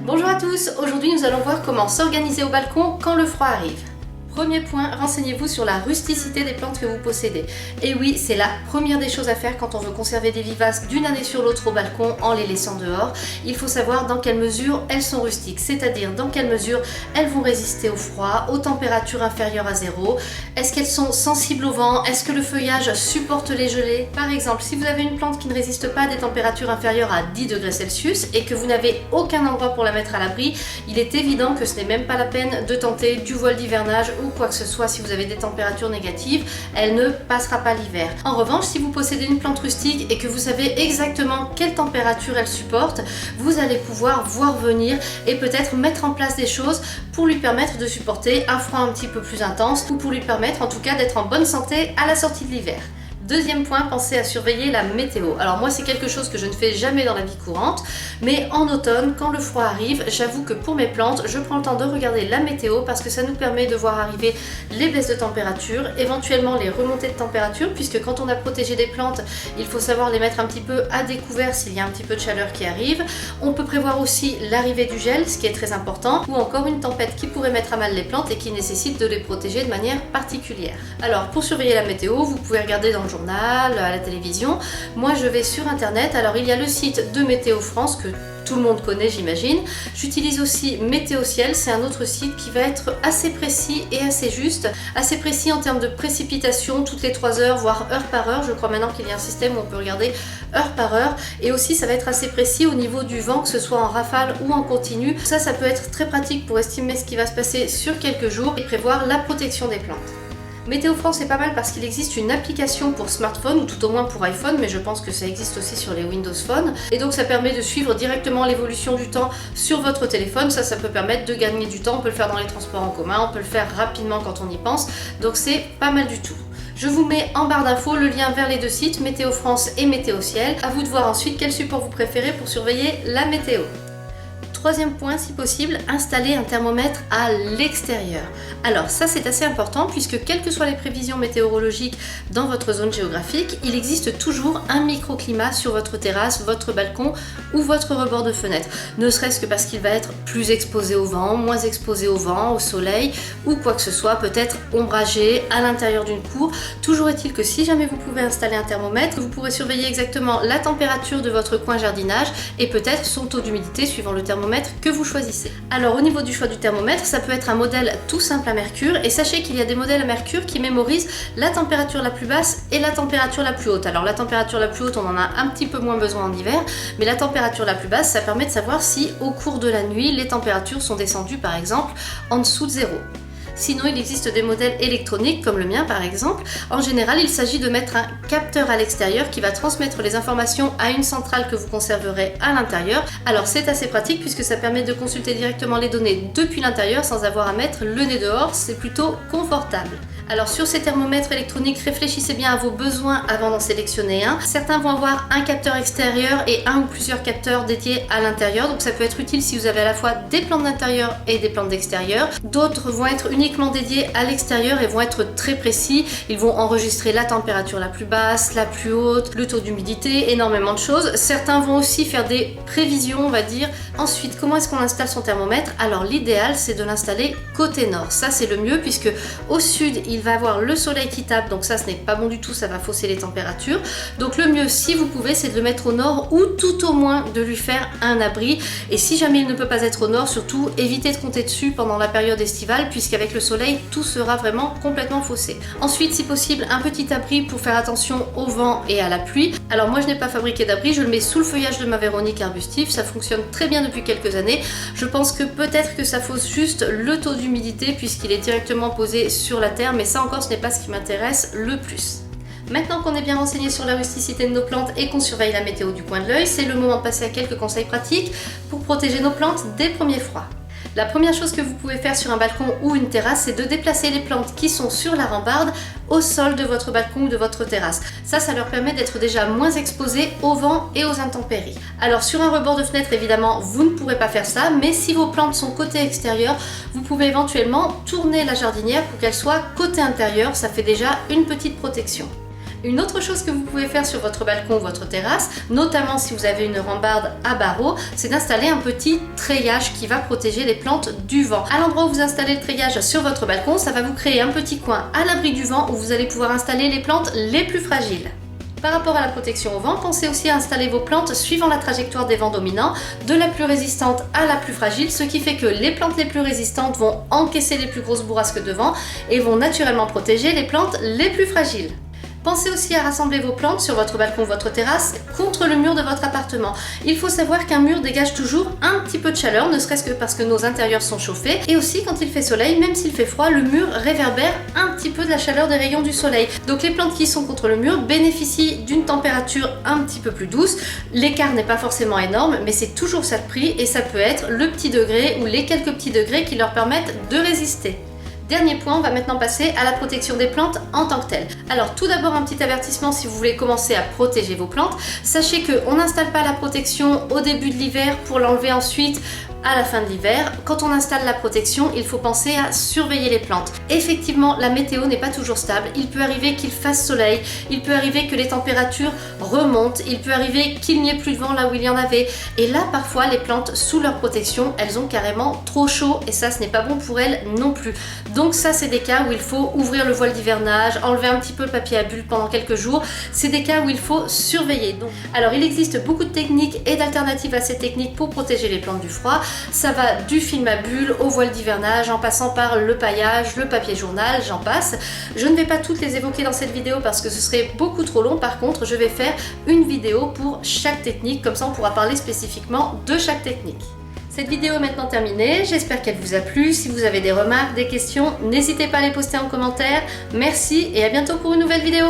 Bonjour à tous, aujourd'hui nous allons voir comment s'organiser au balcon quand le froid arrive. Premier point, renseignez-vous sur la rusticité des plantes que vous possédez. Et oui, c'est la première des choses à faire quand on veut conserver des vivaces d'une année sur l'autre au balcon en les laissant dehors. Il faut savoir dans quelle mesure elles sont rustiques, c'est-à-dire dans quelle mesure elles vont résister au froid, aux températures inférieures à 0. Est-ce qu'elles sont sensibles au vent? Est-ce que le feuillage supporte les gelées? Par exemple, si vous avez une plante qui ne résiste pas à des températures inférieures à 10 degrés Celsius et que vous n'avez aucun endroit pour la mettre à l'abri, il est évident que ce n'est même pas la peine de tenter du voile d'hivernage ou quoi que ce soit. Si vous avez des températures négatives, elle ne passera pas l'hiver. En revanche, si vous possédez une plante rustique et que vous savez exactement quelle température elle supporte, vous allez pouvoir voir venir et peut-être mettre en place des choses pour lui permettre de supporter un froid un petit peu plus intense ou pour lui permettre en tout cas d'être en bonne santé à la sortie de l'hiver. Deuxième point, pensez à surveiller la météo. Alors moi c'est quelque chose que je ne fais jamais dans la vie courante, mais en automne, quand le froid arrive, j'avoue que pour mes plantes, je prends le temps de regarder la météo parce que ça nous permet de voir arriver les baisses de température, éventuellement les remontées de température, puisque quand on a protégé des plantes, il faut savoir les mettre un petit peu à découvert s'il y a un petit peu de chaleur qui arrive. On peut prévoir aussi l'arrivée du gel, ce qui est très important, ou encore une tempête qui pourrait mettre à mal les plantes et qui nécessite de les protéger de manière particulière. Alors pour surveiller la météo, vous pouvez regarder dans le journal, à la télévision. Moi je vais sur internet, alors il y a le site de Météo France que tout le monde connaît j'imagine. J'utilise aussi Météo Ciel, c'est un autre site qui va être assez précis et assez juste, assez précis en termes de précipitation toutes les 3 heures voire heure par heure. Je crois maintenant qu'il y a un système où on peut regarder heure par heure et aussi ça va être assez précis au niveau du vent, que ce soit en rafale ou en continu. Ça peut être très pratique pour estimer ce qui va se passer sur quelques jours et prévoir la protection des plantes. Météo France est pas mal parce qu'il existe une application pour smartphone ou tout au moins pour iPhone, mais je pense que ça existe aussi sur les Windows Phone. Et donc ça permet de suivre directement l'évolution du temps sur votre téléphone. Ça peut permettre de gagner du temps. On peut le faire dans les transports en commun, on peut le faire rapidement quand on y pense. Donc c'est pas mal du tout. Je vous mets en barre d'infos le lien vers les deux sites, Météo France et Météo Ciel. À vous de voir ensuite quel support vous préférez pour surveiller la météo. Troisième point, si possible, installer un thermomètre à l'extérieur. Alors ça c'est assez important puisque quelles que soient les prévisions météorologiques dans votre zone géographique, il existe toujours un microclimat sur votre terrasse, votre balcon ou votre rebord de fenêtre. Ne serait-ce que parce qu'il va être plus exposé au vent, moins exposé au vent, au soleil ou quoi que ce soit, peut-être ombragé à l'intérieur d'une cour. Toujours est-il que si jamais vous pouvez installer un thermomètre, vous pourrez surveiller exactement la température de votre coin jardinage et peut-être son taux d'humidité suivant le thermomètre que vous choisissez. Alors au niveau du choix du thermomètre, ça peut être un modèle tout simple à mercure et sachez qu'il y a des modèles à mercure qui mémorisent la température la plus basse et la température la plus haute. Alors la température la plus haute, on en a un petit peu moins besoin en hiver, mais la température la plus basse, ça permet de savoir si au cours de la nuit, les températures sont descendues par exemple en dessous de 0. Sinon, il existe des modèles électroniques, comme le mien par exemple. En général, il s'agit de mettre un capteur à l'extérieur qui va transmettre les informations à une centrale que vous conserverez à l'intérieur. Alors c'est assez pratique puisque ça permet de consulter directement les données depuis l'intérieur sans avoir à mettre le nez dehors, c'est plutôt confortable. Alors sur ces thermomètres électroniques, réfléchissez bien à vos besoins avant d'en sélectionner un. Certains vont avoir un capteur extérieur et un ou plusieurs capteurs dédiés à l'intérieur, donc ça peut être utile si vous avez à la fois des plantes d'intérieur et des plantes d'extérieur. D'autres vont être uniquement dédiés à l'extérieur et vont être très précis. Ils vont enregistrer la température la plus basse, la plus haute, le taux d'humidité, énormément de choses. Certains vont aussi faire des prévisions, on va dire. Ensuite, comment est-ce qu'on installe son thermomètre? Alors l'idéal, c'est de l'installer côté nord. Ça, c'est le mieux puisque au sud, il va avoir le soleil qui tape, donc ça ce n'est pas bon du tout, ça va fausser les températures. Donc le mieux, si vous pouvez, c'est de le mettre au nord ou tout au moins de lui faire un abri. Et si jamais il ne peut pas être au nord, surtout évitez de compter dessus pendant la période estivale puisqu'avec le soleil, tout sera vraiment complètement faussé. Ensuite, si possible, un petit abri pour faire attention au vent et à la pluie. Alors moi je n'ai pas fabriqué d'abri, je le mets sous le feuillage de ma Véronique arbustive, ça fonctionne très bien depuis quelques années. Je pense que peut-être que ça fausse juste le taux d'humidité puisqu'il est directement posé sur la terre, mais ça encore ce n'est pas ce qui m'intéresse le plus. Maintenant qu'on est bien renseigné sur la rusticité de nos plantes et qu'on surveille la météo du coin de l'œil, c'est le moment de passer à quelques conseils pratiques pour protéger nos plantes des premiers froids. La première chose que vous pouvez faire sur un balcon ou une terrasse, c'est de déplacer les plantes qui sont sur la rambarde au sol de votre balcon ou de votre terrasse. Ça leur permet d'être déjà moins exposées au vent et aux intempéries. Alors sur un rebord de fenêtre, évidemment, vous ne pourrez pas faire ça, mais si vos plantes sont côté extérieur, vous pouvez éventuellement tourner la jardinière pour qu'elle soit côté intérieur. Ça fait déjà une petite protection. Une autre chose que vous pouvez faire sur votre balcon ou votre terrasse, notamment si vous avez une rambarde à barreaux, c'est d'installer un petit treillage qui va protéger les plantes du vent. À l'endroit où vous installez le treillage sur votre balcon, ça va vous créer un petit coin à l'abri du vent où vous allez pouvoir installer les plantes les plus fragiles. Par rapport à la protection au vent, pensez aussi à installer vos plantes suivant la trajectoire des vents dominants, de la plus résistante à la plus fragile, ce qui fait que les plantes les plus résistantes vont encaisser les plus grosses bourrasques de vent et vont naturellement protéger les plantes les plus fragiles. Pensez aussi à rassembler vos plantes sur votre balcon ou votre terrasse contre le mur de votre appartement. Il faut savoir qu'un mur dégage toujours un petit peu de chaleur, ne serait-ce que parce que nos intérieurs sont chauffés. Et aussi quand il fait soleil, même s'il fait froid, le mur réverbère un petit peu de la chaleur des rayons du soleil. Donc les plantes qui sont contre le mur bénéficient d'une température un petit peu plus douce. L'écart n'est pas forcément énorme, mais c'est toujours ça de prix et ça peut être le petit degré ou les quelques petits degrés qui leur permettent de résister. Dernier point, on va maintenant passer à la protection des plantes en tant que telle. Alors tout d'abord un petit avertissement si vous voulez commencer à protéger vos plantes. Sachez qu'on n'installe pas la protection au début de l'hiver pour l'enlever ensuite à la fin de l'hiver. Quand on installe la protection, il faut penser à surveiller les plantes. Effectivement, la météo n'est pas toujours stable. Il peut arriver qu'il fasse soleil, il peut arriver que les températures remontent, il peut arriver qu'il n'y ait plus de vent là où il y en avait. Et là, parfois, les plantes, sous leur protection, elles ont carrément trop chaud et ça, ce n'est pas bon pour elles non plus. Donc ça, c'est des cas où il faut ouvrir le voile d'hivernage, enlever un petit peu le papier à bulles pendant quelques jours. C'est des cas où il faut surveiller. Alors, il existe beaucoup de techniques et d'alternatives à ces techniques pour protéger les plantes du froid. Ça va du film à bulles au voile d'hivernage en passant par le paillage, le papier journal, j'en passe. Je ne vais pas toutes les évoquer dans cette vidéo parce que ce serait beaucoup trop long. Par contre, je vais faire une vidéo pour chaque technique, comme ça on pourra parler spécifiquement de chaque technique. Cette vidéo est maintenant terminée, j'espère qu'elle vous a plu. Si vous avez des remarques, des questions, n'hésitez pas à les poster en commentaire. Merci et à bientôt pour une nouvelle vidéo.